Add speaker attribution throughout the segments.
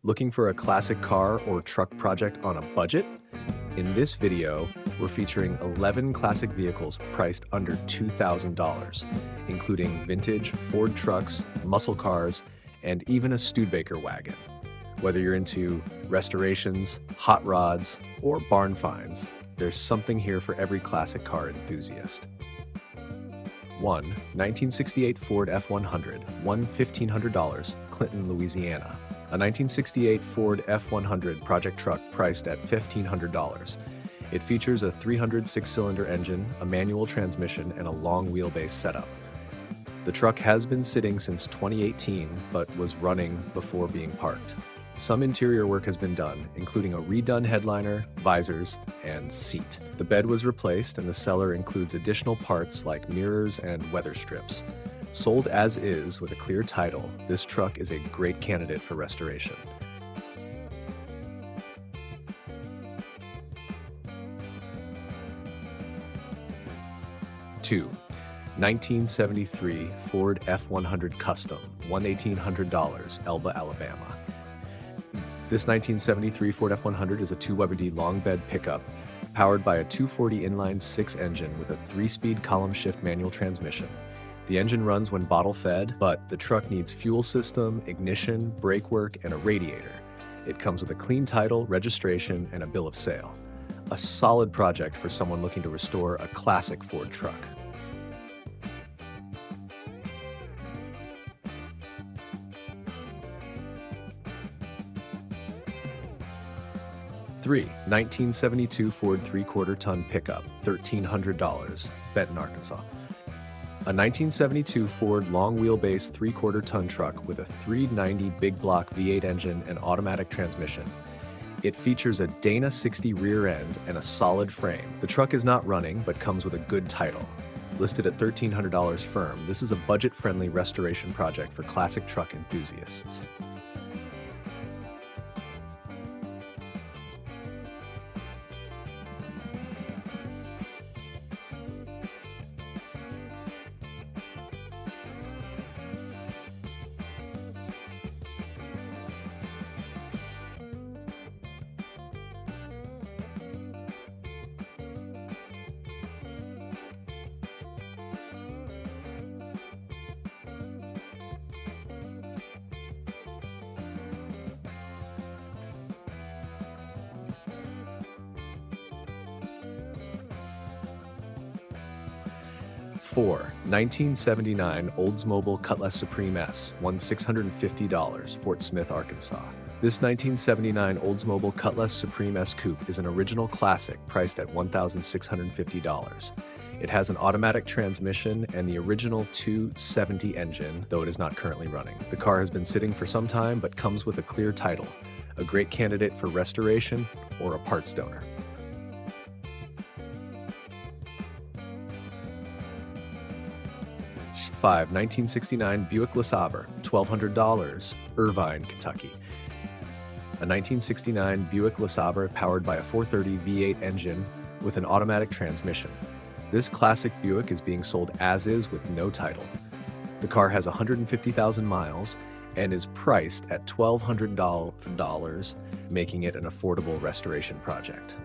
Speaker 1: Looking for a classic car or truck project on a budget? In this video, we're featuring 11 classic vehicles priced under $2,000, including vintage Ford trucks, muscle cars, and even a Studebaker wagon. Whether you're into restorations, hot rods, or barn finds, there's something here for every classic car enthusiast. 1. 1968 Ford F100, $1,500, Clinton, Louisiana. A 1968 Ford F100 project truck priced at $1,500. It features a 306-cylinder engine, a manual transmission, and a long wheelbase setup. The truck has been sitting since 2018, but was running before being parked. Some interior work has been done, including a redone headliner, visors, and seat. The bed was replaced, and the seller includes additional parts like mirrors and weather strips. Sold as is with a clear title, this truck is a great candidate for restoration. Two, 1973 Ford F100 Custom, $1,800, Elba, Alabama. This 1973 Ford F100 is a 2WD long bed pickup powered by a 240 inline-six engine with a 3-speed column shift manual transmission. The engine runs when bottle fed, but the truck needs fuel system, ignition, brake work, and a radiator. It comes with a clean title, registration, and a bill of sale. A solid project for someone looking to restore a classic Ford truck. 3. 1972 Ford 3/4-ton pickup, $1,300, Benton, Arkansas. A 1972 Ford long-wheelbase 3/4-ton truck with a 390 big block V8 engine and automatic transmission. It features a Dana 60 rear end and a solid frame. The truck is not running, but comes with a good title. Listed at $1,300 firm, this is a budget-friendly restoration project for classic truck enthusiasts. Four, 1979 Oldsmobile Cutlass Supreme S, $1,650, Fort Smith, Arkansas. This 1979 Oldsmobile Cutlass Supreme S Coupe is an original classic priced at $1,650. It has an automatic transmission and the original 270 engine, though it is not currently running. The car has been sitting for some time but comes with a clear title, a great candidate for restoration or a parts donor. 5. 1969 Buick LeSabre, $1,200, Irvine, Kentucky. A 1969 Buick LeSabre powered by a 430 V8 engine with an automatic transmission. This classic Buick is being sold as is with no title. The car has 150,000 miles and is priced at $1,200, making it an affordable restoration project.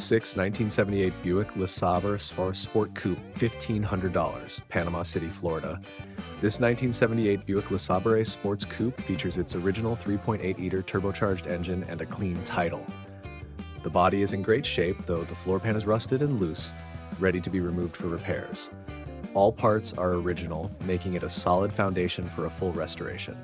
Speaker 1: 6. 1978 Buick LeSabre Sport Coupe, $1,500, Panama City, Florida. This 1978 Buick LeSabre Sports Coupe features its original 3.8-liter turbocharged engine and a clean title. The body is in great shape, though the floor pan is rusted and loose, ready to be removed for repairs. All parts are original, making it a solid foundation for a full restoration.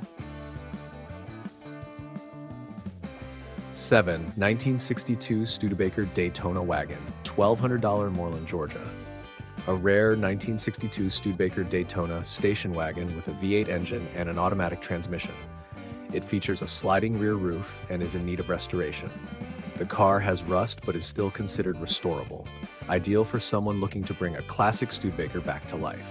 Speaker 1: 7. 1962 Studebaker Daytona Wagon, $1,200, Moreland, Georgia. A rare 1962 Studebaker Daytona station wagon with a V8 engine and an automatic transmission. It features a sliding rear roof and is in need of restoration. The car has rust but is still considered restorable, ideal for someone looking to bring a classic Studebaker back to life.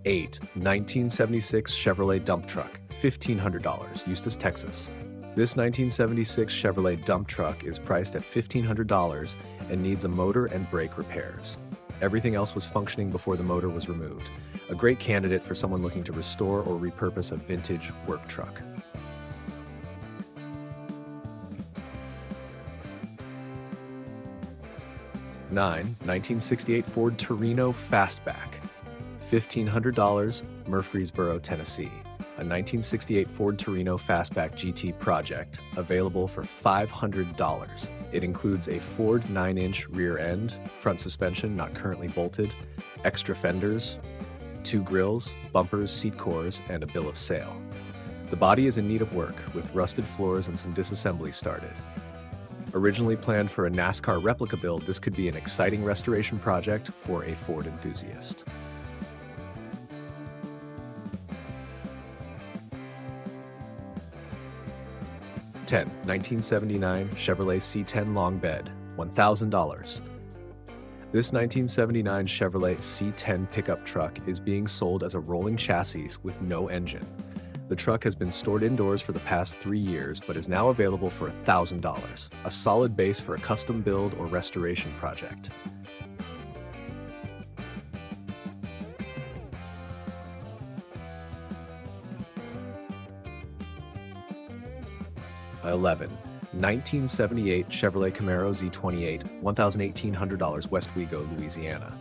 Speaker 1: 8. 1976 Chevrolet dump truck, $1,500, Eustis, Texas. This 1976 Chevrolet dump truck is priced at $1,500 and needs a motor and brake repairs. Everything else was functioning before the motor was removed. A great candidate for someone looking to restore or repurpose a vintage work truck. 1968 Ford Torino Fastback. $1,500, Murfreesboro, Tennessee. A 1968 Ford Torino Fastback GT project, available for $500. It includes a Ford 9-inch rear end, front suspension not currently bolted, extra fenders, 2 grills, bumpers, seat cores, and a bill of sale. The body is in need of work, with rusted floors and some disassembly started. Originally planned for a NASCAR replica build, this could be an exciting restoration project for a Ford enthusiast. 1979 Chevrolet C10 long bed, $1,000. This 1979 Chevrolet C10 pickup truck is being sold as a rolling chassis with no engine. The truck has been stored indoors for the past 3 years, but is now available for $1,000, a solid base for a custom build or restoration project. 1978 Chevrolet Camaro Z28, $1,800, West Wego, Louisiana.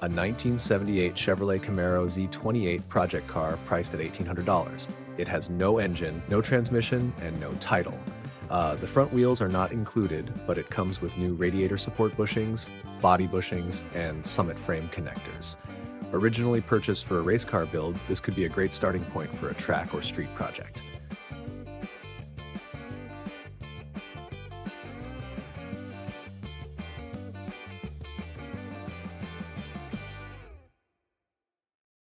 Speaker 1: A 1978 Chevrolet Camaro Z28 project car priced at $1,800. It has no engine, no transmission, and no title. The front wheels are not included, but it comes with new radiator support bushings, body bushings, and summit frame connectors. Originally purchased for a race car build, this could be a great starting point for a track or street project.